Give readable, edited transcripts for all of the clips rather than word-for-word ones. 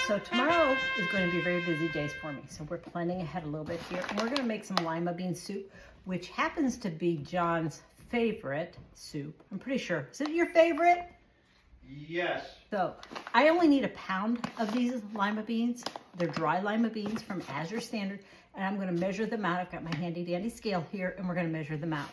So tomorrow is going to be very busy days for me. So we're planning ahead a little bit here. And we're going to make some lima bean soup, which happens to be John's favorite soup. I'm pretty sure. Is it your favorite? Yes. So I only need a pound of these lima beans. They're dry lima beans from Azure Standard. And I'm going to measure them out. I've got my handy dandy scale here and we're going to measure them out.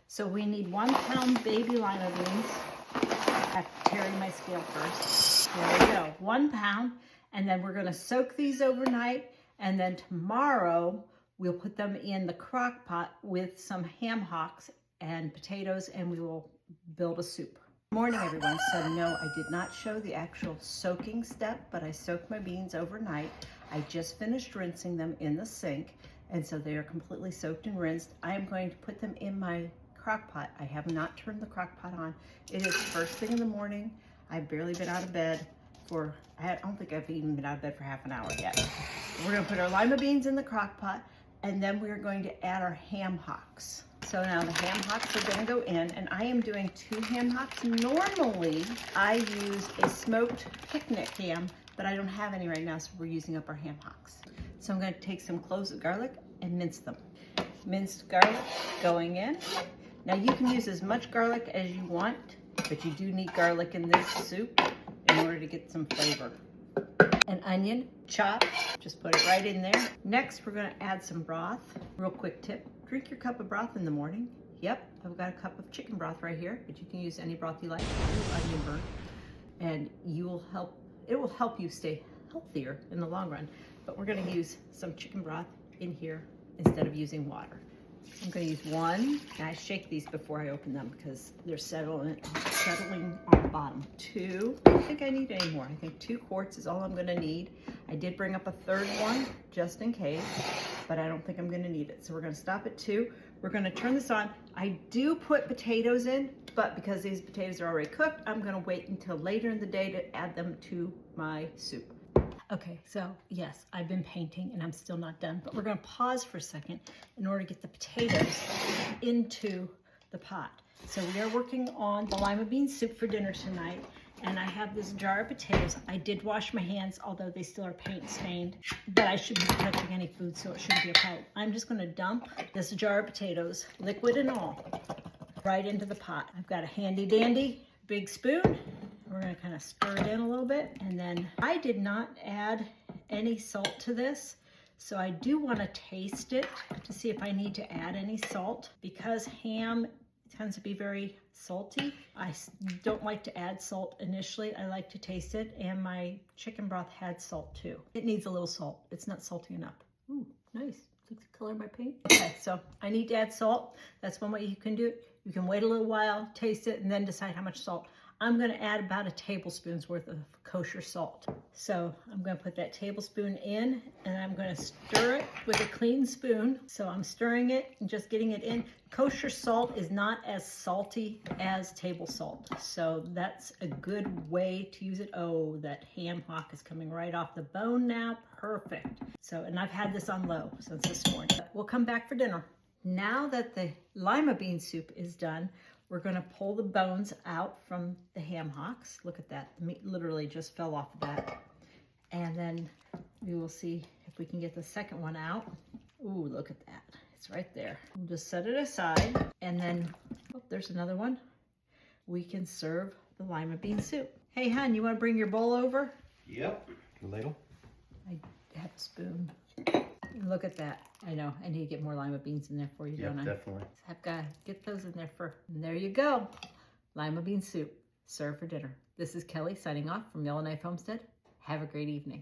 So we need 1 pound baby lima beans. I have to carry my scale first. There we go, 1 pound. And then we're gonna soak these overnight. And then tomorrow we'll put them in the crock pot with some ham hocks and potatoes and we will build a soup. Good morning everyone. So no, I did not show the actual soaking step, but I soaked my beans overnight. I just finished rinsing them in the sink. And so they are completely soaked and rinsed. I am going to put them in my crock pot. I have not turned the crock pot on. It is first thing in the morning. I've barely been out of bed for, I don't think I've even been out of bed for half an hour yet. We're gonna put our lima beans in the crock pot and then we're going to add our ham hocks. So now the ham hocks are gonna go in and I am doing 2 ham hocks. Normally I use a smoked picnic ham, but I don't have any right now, so we're using up our ham hocks. So I'm gonna take some cloves of garlic and mince them. Minced garlic going in. Now you can use as much garlic as you want, but you do need garlic in this soup in order to get some flavor. An onion, chopped, just put it right in there. Next, we're gonna add some broth. Real quick tip, drink your cup of broth in the morning. Yep, I've got a cup of chicken broth right here, but you can use any broth you like, onion burn, and it will help you stay healthier in the long run. But we're gonna use some chicken broth in here instead of using water. I'm going to use 1, and I shake these before I open them because they're settling on the bottom. 2, I don't think I need any more. I think 2 quarts is all I'm going to need. I did bring up a 3rd one just in case, but I don't think I'm going to need it. So we're going to stop at 2. We're going to turn this on. I do put potatoes in, but because these potatoes are already cooked, I'm going to wait until later in the day to add them to my soup. Okay, so yes, I've been painting and I'm still not done, but we're gonna pause for a second in order to get the potatoes into the pot. So we are working on the lima bean soup for dinner tonight, and I have this jar of potatoes. I did wash my hands, although they still are paint stained, but I shouldn't be touching any food, so it shouldn't be a problem. I'm just gonna dump this jar of potatoes, liquid and all, right into the pot. I've got a handy dandy big spoon. We're gonna kind of stir it in a little bit, and then I did not add any salt to this, so I do want to taste it to see if I need to add any salt. Because ham tends to be very salty, I don't like to add salt initially. I like to taste it, and my chicken broth had salt too. It needs a little salt. It's not salty enough. Ooh, nice. Like the color of my paint. Okay, so I need to add salt. That's one way you can do it. You can wait a little while, taste it, and then decide how much salt. I'm gonna add about a tablespoon's worth of kosher salt. So I'm gonna put that tablespoon in and I'm gonna stir it with a clean spoon. So I'm stirring it and just getting it in. Kosher salt is not as salty as table salt. So that's a good way to use it. Oh, that ham hock is coming right off the bone now. Perfect. So, and I've had this on low since this morning. We'll come back for dinner. Now that the lima bean soup is done, we're gonna pull the bones out from the ham hocks. Look at that, the meat literally just fell off of that. And then we will see if we can get the second one out. Ooh, look at that, it's right there. We'll just set it aside, and then, oh, there's another one. We can serve the lima bean soup. Hey, hon, you wanna bring your bowl over? Yep. The ladle? I have a spoon. Look at that. I know, I need to get more lima beans in there for you, don't I? Definitely. I've got to get those in there first. And there you go. Lima bean soup, served for dinner. This is Kelly signing off from Yellowknife Homestead. Have a great evening.